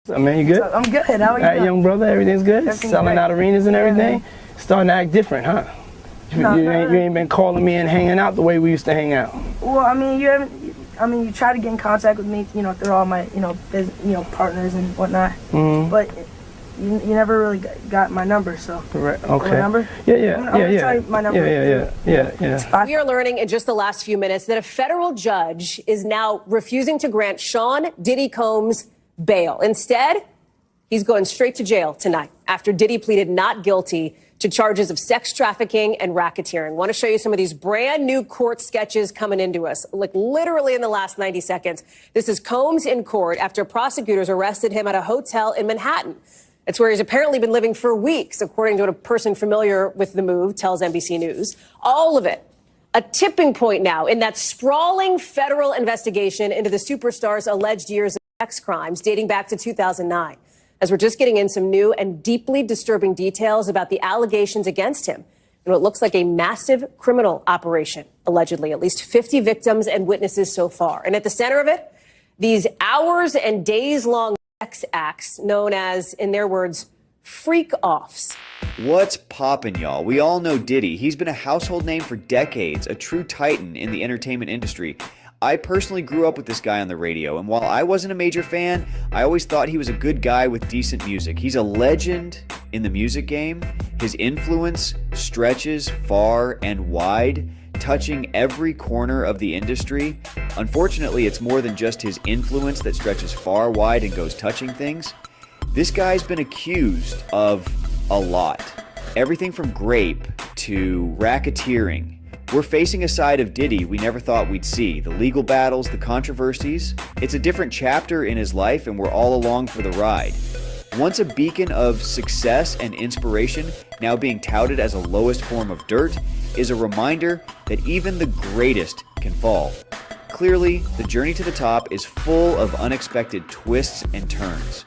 I mean, you good? I'm good. How are you All right, doing? young brother, everything's good? Everything's Selling great. out arenas and everything? Yeah. Starting to act different, huh? No, you ain't been calling me and hanging out the way we used to hang out. Well, I mean, you try to get in contact with me, through all my, partners and whatnot. Mm-hmm. But you never really got my number, so. Right. Okay. My number? Yeah. I'm gonna tell you my number. Yeah. We are learning in just the last few minutes that a federal judge is now refusing to grant Sean Diddy Combs bail. Instead, he's going straight to jail tonight after Diddy pleaded not guilty to charges of sex trafficking and racketeering. Want to show you some of these brand new court sketches coming into us, like literally in the last 90 seconds. This is Combs in court after prosecutors arrested him at a hotel in Manhattan. It's where he's apparently been living for weeks, according to what a person familiar with the move tells NBC News. All of it a tipping point now in that sprawling federal investigation into the superstar's alleged years of sex crimes dating back to 2009. As we're just getting in some new and deeply disturbing details about the allegations against him and what looks like a massive criminal operation, allegedly. At least 50 victims and witnesses so far. And at the center of it, these hours and days-long sex acts known as, in their words, freak-offs. What's poppin', y'all? We all know Diddy. He's been a household name for decades, a true titan in the entertainment industry. I personally grew up with this guy on the radio, and while I wasn't a major fan, I always thought he was a good guy with decent music. He's a legend in the music game. His influence stretches far and wide, touching every corner of the industry. Unfortunately, it's more than just his influence that stretches far, wide, and goes touching things. This guy's been accused of a lot. Everything from rape to racketeering. We're facing a side of Diddy we never thought we'd see. The legal battles, the controversies. It's a different chapter in his life, and we're all along for the ride. Once a beacon of success and inspiration, now being touted as a lowest form of dirt, is a reminder that even the greatest can fall. Clearly, the journey to the top is full of unexpected twists and turns.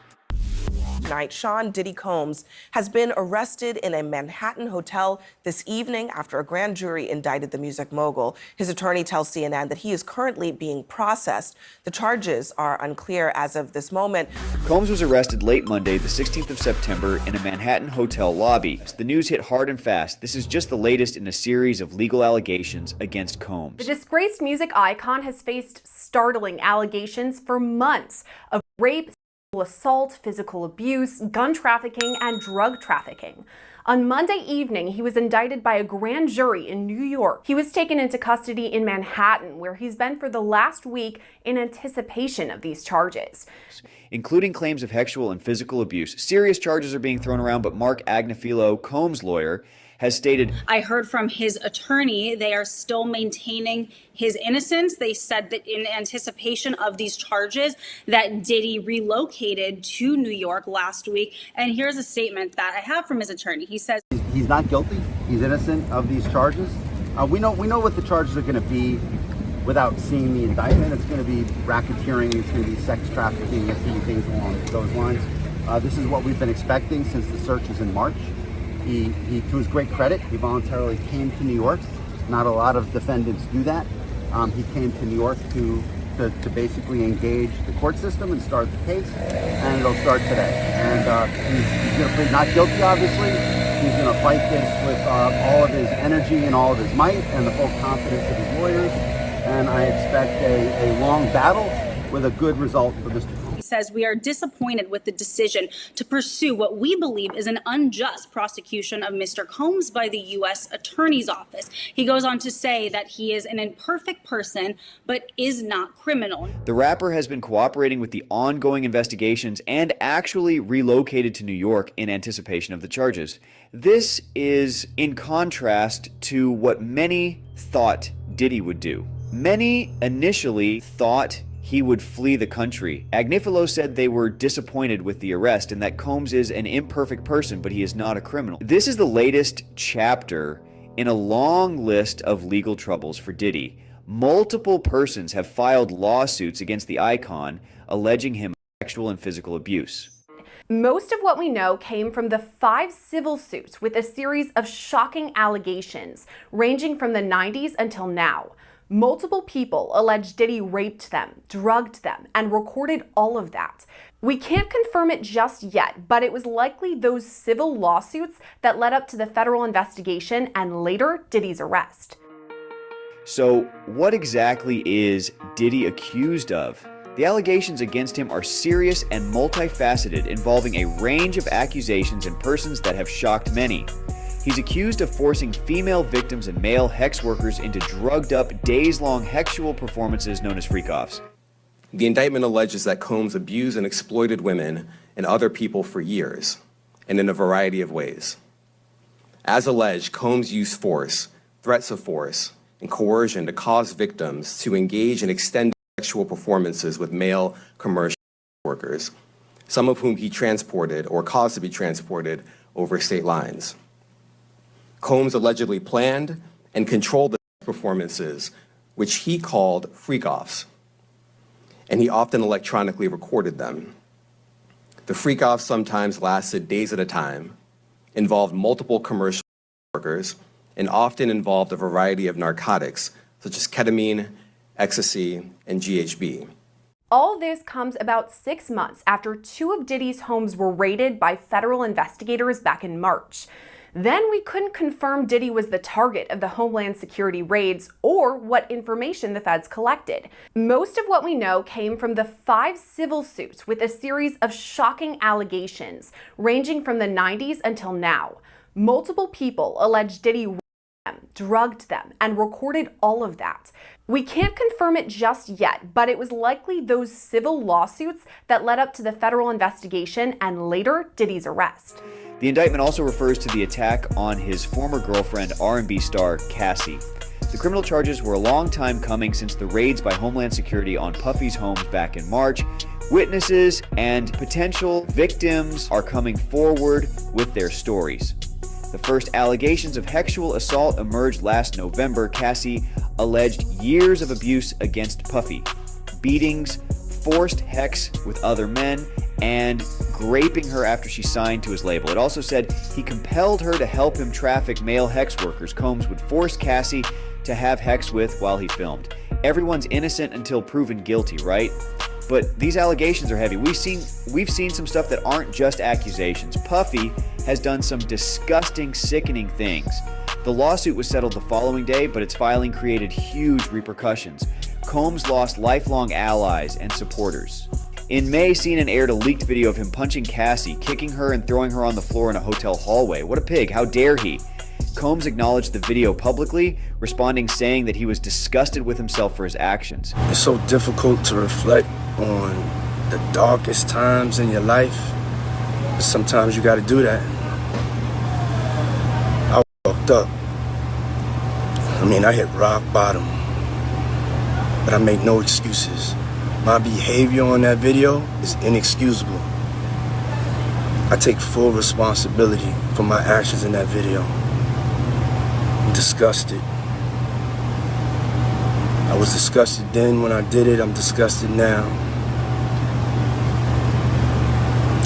Tonight, Sean Diddy Combs has been arrested in a Manhattan hotel this evening after a grand jury indicted the music mogul. His attorney tells CNN that he is currently being processed. The charges are unclear as of this moment. Combs was arrested late Monday, the 16th of September, in a Manhattan hotel lobby. The news hit hard and fast. This is just the latest in a series of legal allegations against Combs. The disgraced music icon has faced startling allegations for months of rape, assault, physical abuse, gun trafficking, and drug trafficking. On Monday evening, he was indicted by a grand jury in New York. He was taken into custody in Manhattan, where he's been for the last week in anticipation of these charges, including claims of sexual and physical abuse. Serious charges are being thrown around, but Mark Agnifilo, Combs' lawyer, has stated, I heard from his attorney they are still maintaining his innocence. They said that in anticipation of these charges that Diddy relocated to New York last week. And here's a statement that I have from his attorney. He says he's not guilty. He's innocent of these charges. We know what the charges are going to be without seeing the indictment. It's going to be racketeering. It's going to be sex trafficking. It's going to be things along those lines. This is what we've been expecting since the searches in March. He, to his great credit, he voluntarily came to New York. Not a lot of defendants do that. He came to New York to basically engage the court system and start the case, and it'll start today. And he's going to plead not guilty, obviously. He's going to fight this with all of his energy and all of his might and the full confidence of his lawyers. And I expect a long battle with a good result for Mr. Combs. He says we are disappointed with the decision to pursue what we believe is an unjust prosecution of Mr. Combs by the U.S. Attorney's Office. He goes on to say that he is an imperfect person, but is not criminal. The rapper has been cooperating with the ongoing investigations and actually relocated to New York in anticipation of the charges. This is in contrast to what many thought Diddy would do. Many initially thought he would flee the country. Agnifilo said they were disappointed with the arrest and that Combs is an imperfect person, but he is not a criminal. This is the latest chapter in a long list of legal troubles for Diddy. Multiple persons have filed lawsuits against the icon, alleging him of sexual and physical abuse. Most of what we know came from the 5 civil suits with a series of shocking allegations, ranging from the 90s until now. Multiple people alleged Diddy raped them, drugged them, and recorded all of that. We can't confirm it just yet, but it was likely those civil lawsuits that led up to the federal investigation and later Diddy's arrest. So, what exactly is Diddy accused of? The allegations against him are serious and multifaceted, involving a range of accusations and persons that have shocked many. He's accused of forcing female victims and male hex workers into drugged-up, days-long sexual performances known as freak-offs. The indictment alleges that Combs abused and exploited women and other people for years, and in a variety of ways. As alleged, Combs used force, threats of force, and coercion to cause victims to engage in extended sexual performances with male commercial workers, some of whom he transported or caused to be transported over state lines. Combs allegedly planned and controlled the performances, which he called freak-offs, and he often electronically recorded them. The freak-offs sometimes lasted days at a time, involved multiple commercial workers, and often involved a variety of narcotics, such as ketamine, ecstasy, and GHB. All this comes about 6 months after 2 of Diddy's homes were raided by federal investigators back in March. Then we couldn't confirm Diddy was the target of the Homeland Security raids or what information the feds collected. Most of what we know came from the 5 civil suits with a series of shocking allegations ranging from the 90s until now. Multiple people alleged Diddy raped them, drugged them, and recorded all of that. We can't confirm it just yet, but it was likely those civil lawsuits that led up to the federal investigation and later Diddy's arrest. The indictment also refers to the attack on his former girlfriend, R&B star Cassie. The criminal charges were a long time coming since the raids by Homeland Security on Puffy's homes back in March. Witnesses and potential victims are coming forward with their stories. The first allegations of sexual assault emerged last November. Cassie alleged years of abuse against Puffy, beatings, forced sex with other men, and raping her after she signed to his label. It also said he compelled her to help him traffic male sex workers Combs would force Cassie to have sex with while he filmed. Everyone's innocent until proven guilty, right? But these allegations are heavy. We've seen some stuff that aren't just accusations. Puffy has done some disgusting, sickening things. The lawsuit was settled the following day, but its filing created huge repercussions. Combs lost lifelong allies and supporters. In May, CNN aired a leaked video of him punching Cassie, kicking her and throwing her on the floor in a hotel hallway. What a pig, how dare he? Combs acknowledged the video publicly, responding saying that he was disgusted with himself for his actions. It's so difficult to reflect on the darkest times in your life, but sometimes you gotta do that. I fucked up. I hit rock bottom, but I make no excuses. My behavior on that video is inexcusable. I take full responsibility for my actions in that video. I'm disgusted. I was disgusted then when I did it. I'm disgusted now.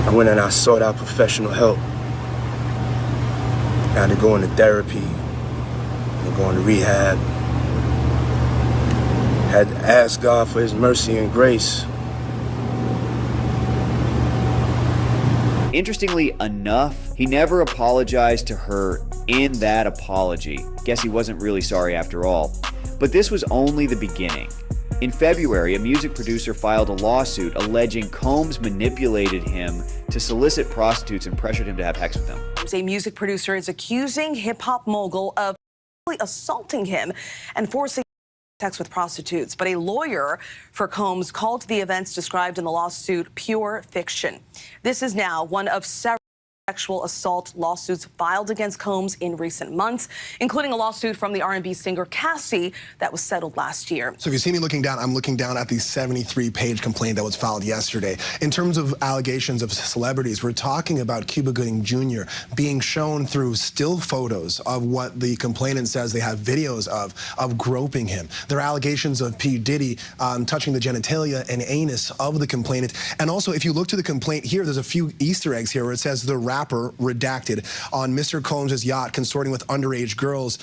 I went and I sought out professional help. I had to go into therapy and go into rehab. Had to ask God for his mercy and grace. Interestingly enough, he never apologized to her in that apology. Guess he wasn't really sorry after all. But this was only the beginning. In February, a music producer filed a lawsuit alleging Combs manipulated him to solicit prostitutes and pressured him to have sex with them. A music producer is accusing hip-hop mogul of assaulting him and forcing sex with prostitutes, but a lawyer for Combs called the events described in the lawsuit pure fiction. This is now one of several sexual assault lawsuits filed against Combs in recent months, including a lawsuit from the R&B singer Cassie that was settled last year. So if you see me looking down, I'm looking down at the 73-page complaint that was filed yesterday. In terms of allegations of celebrities, we're talking about Cuba Gooding Jr. being shown through still photos of what the complainant says they have videos of groping him. There are allegations of P. Diddy touching the genitalia and anus of the complainant. And also, if you look to the complaint here, there's a few Easter eggs here where it says the rapper redacted on Mr. Combs' yacht consorting with underage girls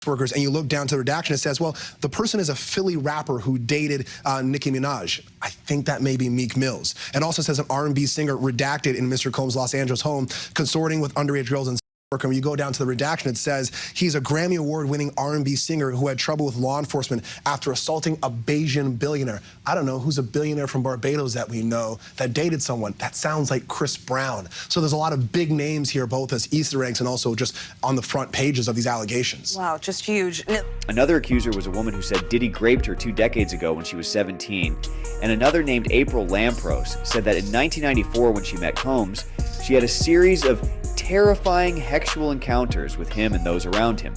workers, and you look down to the redaction, it says, well, the person is a Philly rapper who dated Nicki Minaj. I think that may be Meek Mills. It also says an R&B singer redacted in Mr. Combs' Los Angeles home, consorting with underage girls and when you go down to the redaction, it says he's a Grammy Award-winning R&B singer who had trouble with law enforcement after assaulting a Bayesian billionaire. I don't know, who's a billionaire from Barbados that we know that dated someone? That sounds like Chris Brown. So there's a lot of big names here, both as Easter eggs and also just on the front pages of these allegations. Wow, just huge. Another accuser was a woman who said Diddy raped her 2 decades ago when she was 17. And another named April Lampros said that in 1994, when she met Combs, she had a series of terrifying sexual encounters with him and those around him.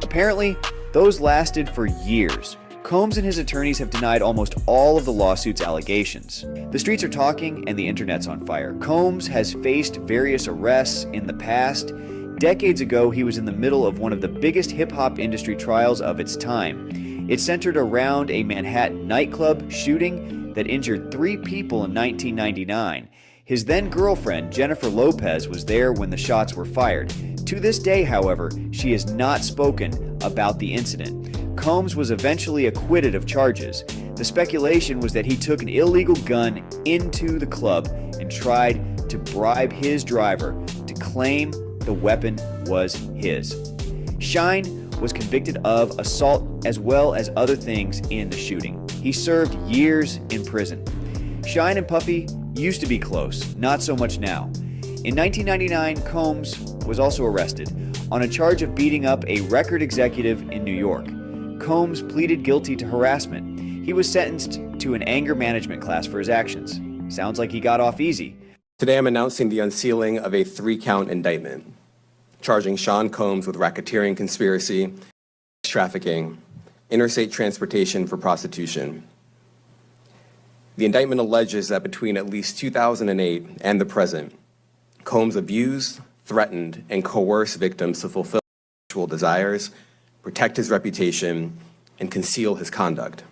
Apparently, those lasted for years. Combs and his attorneys have denied almost all of the lawsuit's allegations. The streets are talking and the internet's on fire. Combs has faced various arrests in the past. Decades ago, he was in the middle of one of the biggest hip-hop industry trials of its time. It centered around a Manhattan nightclub shooting that injured 3 people in 1999. His then-girlfriend, Jennifer Lopez, was there when the shots were fired. To this day, however, she has not spoken about the incident. Combs was eventually acquitted of charges. The speculation was that he took an illegal gun into the club and tried to bribe his driver to claim the weapon was his. Shine was convicted of assault as well as other things in the shooting. He served years in prison. Shine and Puffy used to be close, not so much now. In 1999, Combs was also arrested on a charge of beating up a record executive in New York. Combs pleaded guilty to harassment. He was sentenced to an anger management class for his actions. Sounds like he got off easy. Today I'm announcing the unsealing of a 3-count indictment, charging Sean Combs with racketeering conspiracy, trafficking, interstate transportation for prostitution. The indictment alleges that between at least 2008 and the present, Combs abused, threatened, and coerced victims to fulfill sexual desires, protect his reputation, and conceal his conduct.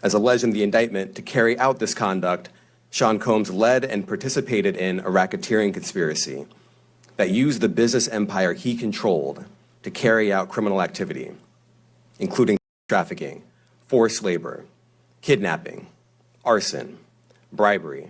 As alleged in the indictment, to carry out this conduct, Sean Combs led and participated in a racketeering conspiracy that used the business empire he controlled to carry out criminal activity, including trafficking, forced labor, kidnapping, arson, bribery,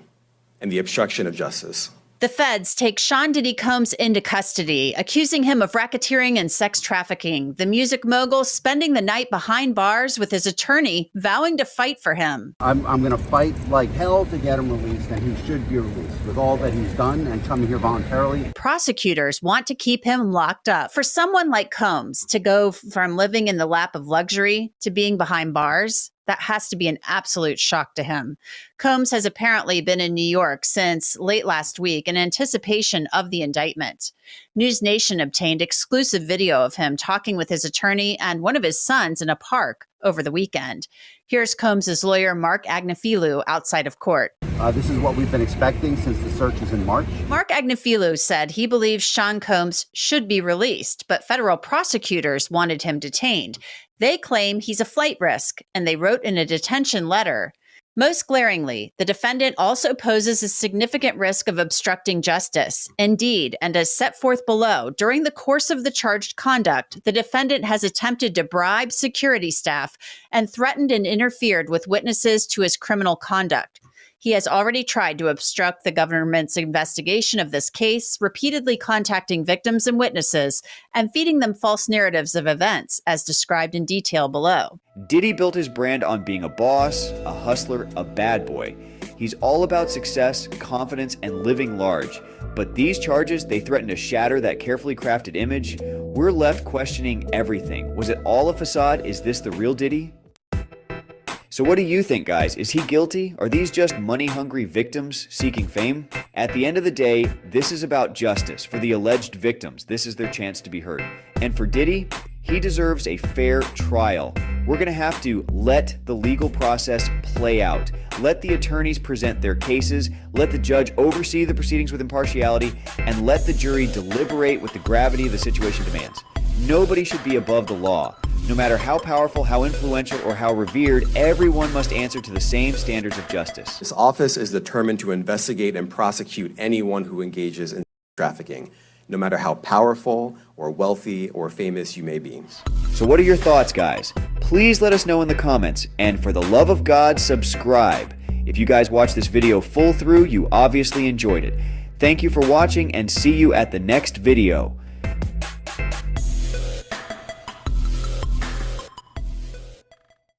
and the obstruction of justice. The feds take Sean Diddy Combs into custody, accusing him of racketeering and sex trafficking. The music mogul spending the night behind bars with his attorney, vowing to fight for him. I'm going to fight like hell to get him released, and he should be released with all that he's done and coming here voluntarily. Prosecutors want to keep him locked up. For someone like Combs to go from living in the lap of luxury to being behind bars, that has to be an absolute shock to him. Combs has apparently been in New York since late last week in anticipation of the indictment. News Nation obtained exclusive video of him talking with his attorney and one of his sons in a park over the weekend. Here's Combs' lawyer, Mark Agnifilou, outside of court. This is what we've been expecting since the searches in March. Mark Agnifilou said he believes Sean Combs should be released, but federal prosecutors wanted him detained. They claim he's a flight risk, and they wrote in a detention letter. Most glaringly, the defendant also poses a significant risk of obstructing justice. Indeed, and as set forth below, during the course of the charged conduct, the defendant has attempted to bribe security staff and threatened and interfered with witnesses to his criminal conduct. He has already tried to obstruct the government's investigation of this case, repeatedly contacting victims and witnesses and feeding them false narratives of events, as described in detail below. Diddy built his brand on being a boss, a hustler, a bad boy. He's all about success, confidence, and living large. But these charges, they threaten to shatter that carefully crafted image. We're left questioning everything. Was it all a facade? Is this the real Diddy? So what do you think, guys? Is he guilty? Are these just money-hungry victims seeking fame? At the end of the day, this is about justice. For the alleged victims, this is their chance to be heard. And for Diddy, he deserves a fair trial. We're going to have to let the legal process play out. Let the attorneys present their cases, let the judge oversee the proceedings with impartiality, and let the jury deliberate with the gravity the situation demands. Nobody should be above the law. No matter how powerful, how influential, or how revered, everyone must answer to the same standards of justice. This office is determined to investigate and prosecute anyone who engages in trafficking, no matter how powerful or wealthy or famous you may be. So what are your thoughts, guys? Please let us know in the comments, and for the love of God, subscribe. If you guys watched this video full through, you obviously enjoyed it. Thank you for watching, and see you at the next video.